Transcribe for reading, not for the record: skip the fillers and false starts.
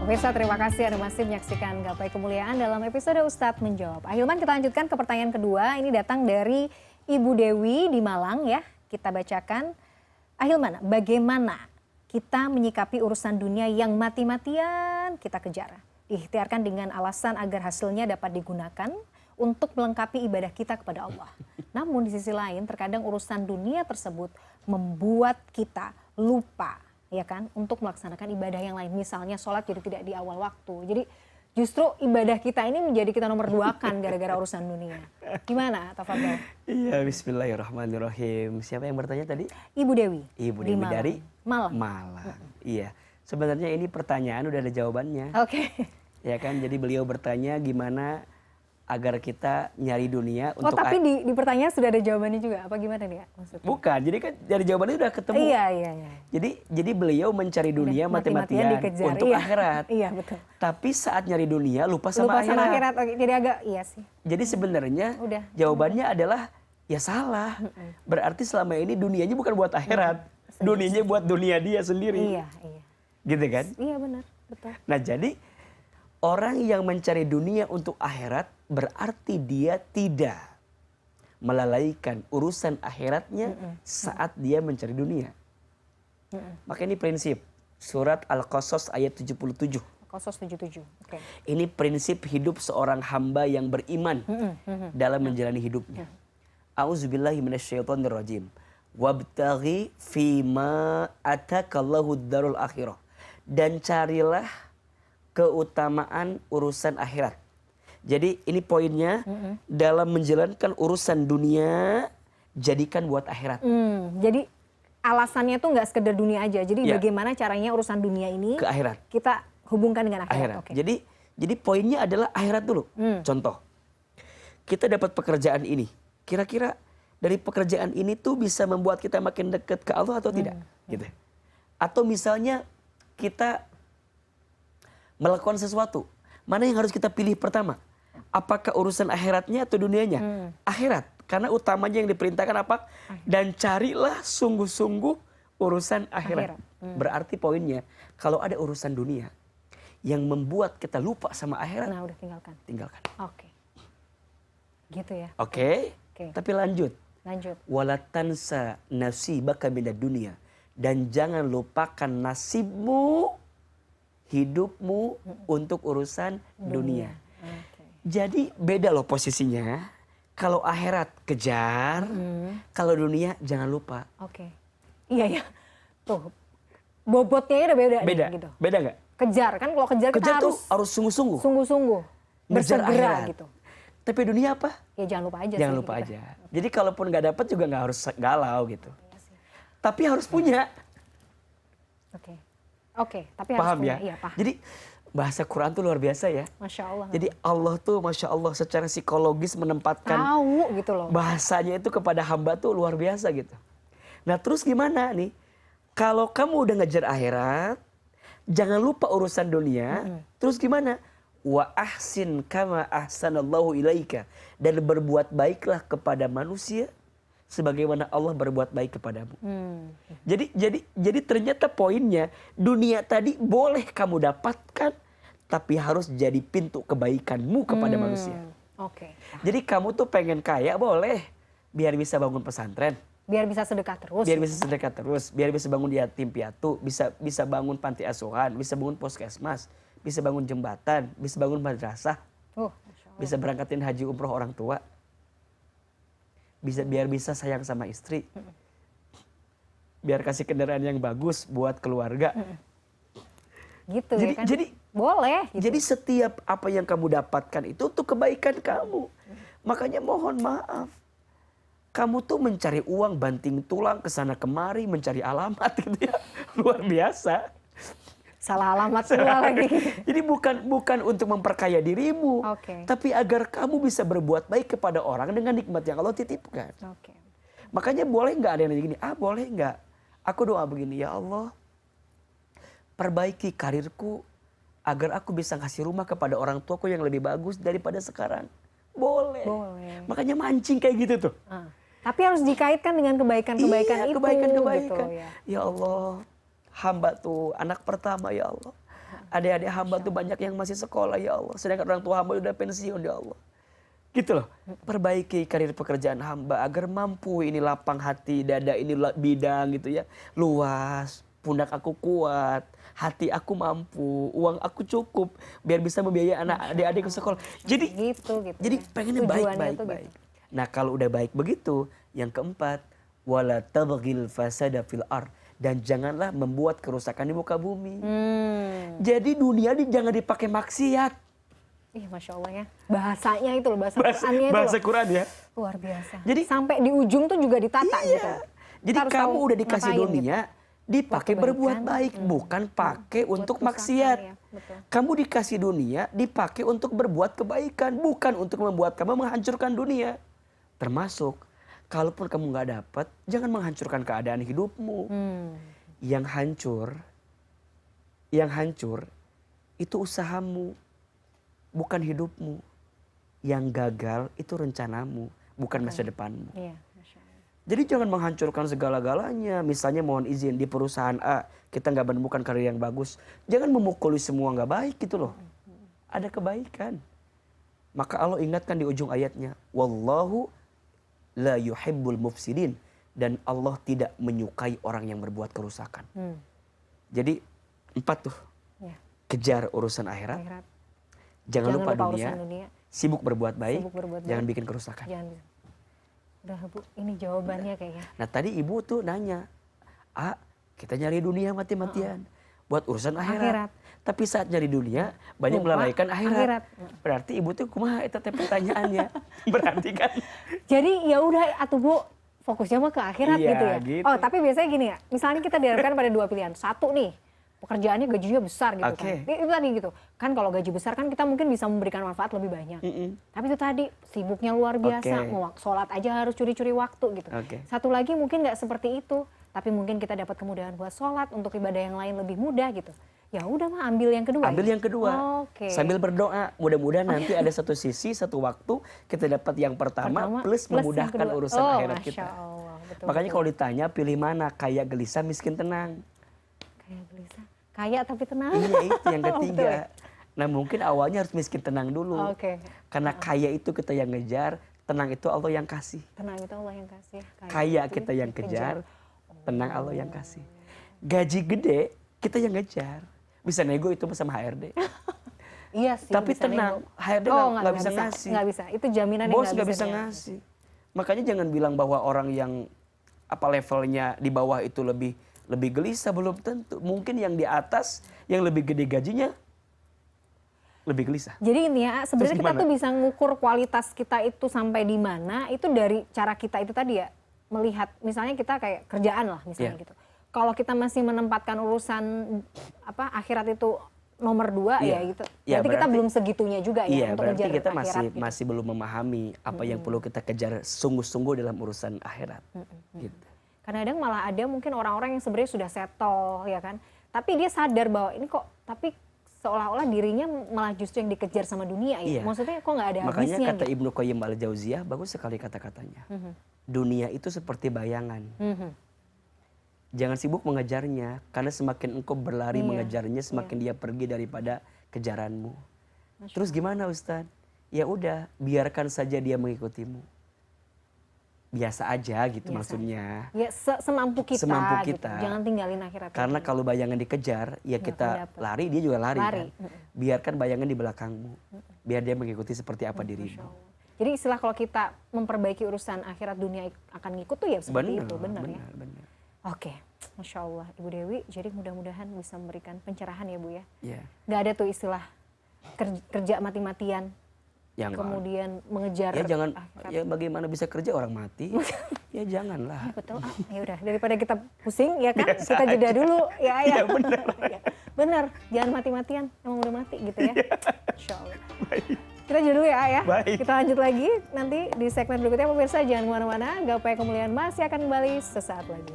Pemirsa, terima kasih Anda masih menyaksikan Gapai Kemuliaan dalam episode Ustadz Menjawab. Ahilman, kita lanjutkan ke pertanyaan kedua. Ini datang dari Ibu Dewi di Malang ya. Kita bacakan. Ahilman, bagaimana kita menyikapi urusan dunia yang mati-matian kita kejar? Diikhtiarkan dengan alasan agar hasilnya dapat digunakan untuk melengkapi ibadah kita kepada Allah. Namun di sisi lain terkadang urusan dunia tersebut membuat kita lupa, ya kan, untuk melaksanakan ibadah yang lain. Misalnya sholat jadi tidak di awal waktu. Jadi justru ibadah kita ini menjadi kita nomor 2-kan gara-gara urusan dunia. Gimana, Tafadhol? Iya, bismillahirrahmanirrahim. Siapa yang bertanya tadi? Ibu Dewi. Ibu Dewi dari Malang. Malang. Iya. Sebenarnya ini pertanyaan udah ada jawabannya. Oke. Ya kan, jadi beliau bertanya gimana agar kita nyari dunia Oh, untuk... tapi di pertanyaan sudah ada jawabannya juga? Apa gimana nih ya maksudnya? Bukan, jadi kan dari jawabannya udah ketemu. Iya. Jadi beliau mencari dunia mati-matian untuk akhirat. Iya, betul. Tapi saat nyari dunia lupa sama akhirat. Oke, jadi agak, iya sih. Jadi sebenarnya jawabannya adalah ya salah. Berarti selama ini dunianya bukan buat akhirat. Dunianya buat dunia dia sendiri. Iya. Gitu kan? Iya benar, betul. Nah jadi orang yang mencari dunia untuk akhirat berarti dia tidak melalaikan urusan akhiratnya saat dia mencari dunia. Maka ini prinsip surat Al-Qasas ayat 77. Qasas 77. Oke. Ini prinsip hidup seorang hamba yang beriman dalam menjalani hidupnya. A'udzubillahi minasyaitonirrajim. Wabtaghi fima atakallahu darul akhirah. Dan carilah keutamaan urusan akhirat. Jadi ini poinnya, dalam menjalankan urusan dunia, jadikan buat akhirat. Jadi alasannya tuh nggak sekedar dunia aja. Jadi bagaimana caranya urusan dunia ini ke akhirat kita hubungkan dengan akhirat. Okay. Jadi poinnya adalah akhirat dulu. Contoh, kita dapat pekerjaan ini. Kira-kira dari pekerjaan ini tuh bisa membuat kita makin dekat ke Allah atau tidak? Gitu. Atau misalnya kita melakukan sesuatu, mana yang harus kita pilih pertama? Apakah urusan akhiratnya atau dunianya? Akhirat, karena utamanya yang diperintahkan apa? Dan carilah sungguh-sungguh urusan akhirat. Berarti poinnya, kalau ada urusan dunia yang membuat kita lupa sama akhirat, nah udah tinggalkan. Oke. Gitu ya. Oke. Tapi lanjut. Wala tansa nasibaka minad dunya, dan jangan lupakan nasibmu, hidupmu untuk urusan dunia. Jadi beda loh posisinya. Kalau akhirat kejar, kalau dunia jangan lupa. Oke. Iya. Tuh, bobotnya udah beda. Gitu. Beda nggak? Kejar kan, kalau kejar kita harus sungguh-sungguh. Bersegera akhirat. gitu. Tapi dunia apa? Ya jangan lupa aja. Jangan lupa aja. Jadi kalaupun nggak dapat juga nggak harus galau gitu. Tapi harus punya. Oke, tapi harus paham punya. Ya? Iya, paham. Jadi bahasa Quran tuh luar biasa ya. Masya Allah. Jadi Allah tuh Masya Allah secara psikologis menempatkan tahu gitu loh. Bahasanya itu kepada hamba tuh luar biasa gitu. Nah terus gimana nih? Kalau kamu udah ngejar akhirat, jangan lupa urusan dunia. Terus gimana? Wa ahsin kama ahsanallahu ilaika. Dan berbuat baiklah kepada manusia sebagaimana Allah berbuat baik kepadamu. Jadi ternyata poinnya, dunia tadi boleh kamu dapatkan, tapi harus jadi pintu kebaikanmu kepada manusia. Jadi kamu tuh pengen kaya boleh, biar bisa bangun pesantren, biar bisa sedekah terus, biar bisa bangun yatim piatu, bisa bangun panti asuhan, bisa bangun puskesmas, bisa bangun jembatan, bisa bangun madrasah, bisa berangkatin haji umroh orang tua. Biar bisa sayang sama istri, biar kasih kendaraan yang bagus buat keluarga, gitu. Jadi, ya kan? Jadi boleh. Gitu. Jadi setiap apa yang kamu dapatkan itu untuk kebaikan kamu. Makanya mohon maaf, kamu tuh mencari uang banting tulang kesana kemari mencari alamat gitu ya, luar biasa. Salah alamat pula lagi. Jadi bukan untuk memperkaya dirimu, tapi agar kamu bisa berbuat baik kepada orang dengan nikmat yang Allah titipkan. Makanya boleh nggak ada yang nanya gini, boleh nggak? Aku doa begini, ya Allah, perbaiki karirku agar aku bisa ngasih rumah kepada orang tuaku yang lebih bagus daripada sekarang. Boleh. Makanya mancing kayak gitu tuh. Tapi harus dikaitkan dengan kebaikan-kebaikan itu. Kebaikan-kebaikan. Gitu, ya Allah, hamba tuh anak pertama ya Allah. Adik-adik hamba tuh banyak yang masih sekolah ya Allah. Sedangkan orang tua hamba udah pensiun ya Allah. Gitu loh. Perbaiki karir pekerjaan hamba agar mampu ini lapang hati, dada ini bidang gitu ya. Luas, pundak aku kuat, hati aku mampu, uang aku cukup biar bisa membiayai anak adik-adik ke sekolah. Jadi jadi ya. pengennya Tujuannya tuh baik. gitu. Nah, kalau udah baik begitu, yang keempat, wala tabghil fasada fil ard, dan janganlah membuat kerusakan di muka bumi. Jadi dunia ini jangan dipakai maksiat. Ih, Masya Allah ya. Bahasanya itu loh, Qurannya itu bahasa loh. Quran ya. Luar biasa. Jadi sampai di ujung tuh juga ditata gitu. Jadi Kita harus kamu tahu udah dikasih ngapain dunia, dipakai Buat berbuat kebaikan. baik, bukan pakai Buat untuk kerusakan, maksiat. ya. Betul. Kamu dikasih dunia, dipakai untuk berbuat kebaikan, bukan untuk membuat kamu menghancurkan dunia. Termasuk, kalaupun kamu nggak dapat, jangan menghancurkan keadaan hidupmu. Yang hancur itu usahamu, bukan hidupmu. Yang gagal itu rencanamu, bukan masa depanmu. Iya, Masya Allah. Jadi jangan menghancurkan segala-galanya. Misalnya mohon izin di perusahaan A, kita nggak menemukan karir yang bagus. Jangan memukuli semua nggak baik gitu loh. Ada kebaikan. Maka Allah ingatkan di ujung ayatnya, wallahu la yuhibbul mufsidin, dan Allah tidak menyukai orang yang berbuat kerusakan. Jadi 4 tuh. Ya. Kejar urusan akhirat. Jangan lupa dunia. urusan dunia. Sibuk berbuat baik. Sibuk berbuat Jangan baik. bikin kerusakan. Jangan. Udah Bu, ini jawabannya kayaknya. Nah tadi ibu tuh nanya, kita nyari dunia mati-matian buat urusan akhirat. Tapi saat nyari dunia banyak Lupa melalaikan akhirat. akhirat. Berarti ibu tuh kumaha eta teh pertanyaannya. Berarti kan Jadi ya udah atuh Bu, fokusnya mah ke akhirat Iya, gitu ya. gitu. Oh, tapi biasanya gini ya. Misalnya kita dihadapkan pada 2 pilihan. Satu nih, pekerjaannya gajinya besar gitu Oke. kan. Itu tadi gitu. Kan kalau gaji besar kan kita mungkin bisa memberikan manfaat lebih banyak. Tapi itu tadi sibuknya luar biasa, Oke. mau sholat aja harus curi-curi waktu gitu. Oke. Satu lagi mungkin nggak seperti itu, tapi mungkin kita dapat kemudahan buat sholat, untuk ibadah yang lain lebih mudah gitu. Ya udah mah ambil yang kedua. ambil ya? yang kedua. Oke. Sambil berdoa, mudah-mudahan nanti ada satu sisi, satu waktu kita dapat yang pertama, plus yang memudahkan kedua. urusan akhirat Masya kita. Allah, betul, Makanya betul. kalau ditanya pilih mana, kaya gelisah miskin tenang. Kayak gelisah. Kaya tapi tenang. Iya itu yang Betul ketiga. ya? Nah mungkin awalnya harus miskin tenang dulu. Oke. Karena kaya itu kita yang ngejar, tenang itu Allah yang kasih. Tenang itu Allah yang kasih. Kaya itu kita yang dikejar. kejar, tenang Allah yang kasih. Gaji gede kita yang ngejar. Bisa nego itu sama HRD. Iya sih. Tapi bisa tenang, nego. HRD nggak bisa ngasih. Nggak bisa. Itu jaminan yang Bos nggak bisa ngasih. Makanya jangan bilang bahwa orang yang levelnya di bawah itu lebih gelisah, belum tentu. Mungkin yang di atas yang lebih gede gajinya lebih gelisah. Jadi ini ya, sebenarnya Terus kita gimana? tuh bisa ngukur kualitas kita itu sampai di mana itu dari cara kita itu tadi ya, melihat misalnya kita kayak kerjaan lah misalnya Iya. gitu. Kalau kita masih menempatkan urusan akhirat itu nomor 2 Iya. ya gitu. Iya, Berarti kita berarti- belum segitunya juga ya Iya, untuk berarti ngejar kita akhirat gitu. masih belum memahami apa yang perlu kita kejar sungguh-sungguh dalam urusan akhirat. Gitu. Kadang-kadang malah ada mungkin orang-orang yang sebenarnya sudah settle ya kan. Tapi dia sadar bahwa ini kok, tapi seolah-olah dirinya malah justru yang dikejar sama dunia ya. Iya. Maksudnya kok nggak ada Makanya habisnya kata gitu. Ibnu Qayyim al-Jauziyah bagus sekali kata-katanya. Dunia itu seperti bayangan. Jangan sibuk mengejarnya, karena semakin engkau berlari Iya, mengejarnya, semakin dia pergi daripada kejaranmu. Terus gimana Ustaz? Ya udah, biarkan saja dia mengikutimu. Biasa aja gitu Biasa maksudnya. Ya semampu kita, Semampu gitu. kita. Jangan tinggalin akhirat. Karena kalau bayangan dikejar, ya Nggak kita akan dapet. lari, dia juga lari. Lari. Kan? Biarkan bayangan di belakangmu. Biar dia mengikuti seperti apa Masya dirimu. Allah. Jadi istilah kalau kita memperbaiki urusan akhirat dunia akan ngikut tuh ya seperti Benar, itu, benar ya. benar. Oke, Masya Allah Ibu Dewi, jadi mudah-mudahan bisa memberikan pencerahan ya Bu ya. Ya. Gak ada tuh istilah kerja mati-matian, Yang kemudian mengejar ya jangan, akhirat. ya bagaimana bisa kerja orang mati? Ya janganlah. Betul, ya udah daripada kita pusing ya kan, kita jeda dulu ya ya. Iya, benar. Ya, benar, jangan mati-matian, emang udah mati gitu ya. Insya Allah. Kita jeda dulu ya. Baik. Kita lanjut lagi nanti di segmen berikutnya pemirsa, jangan kemana-mana, Gapai Kemuliaan masih akan kembali sesaat lagi.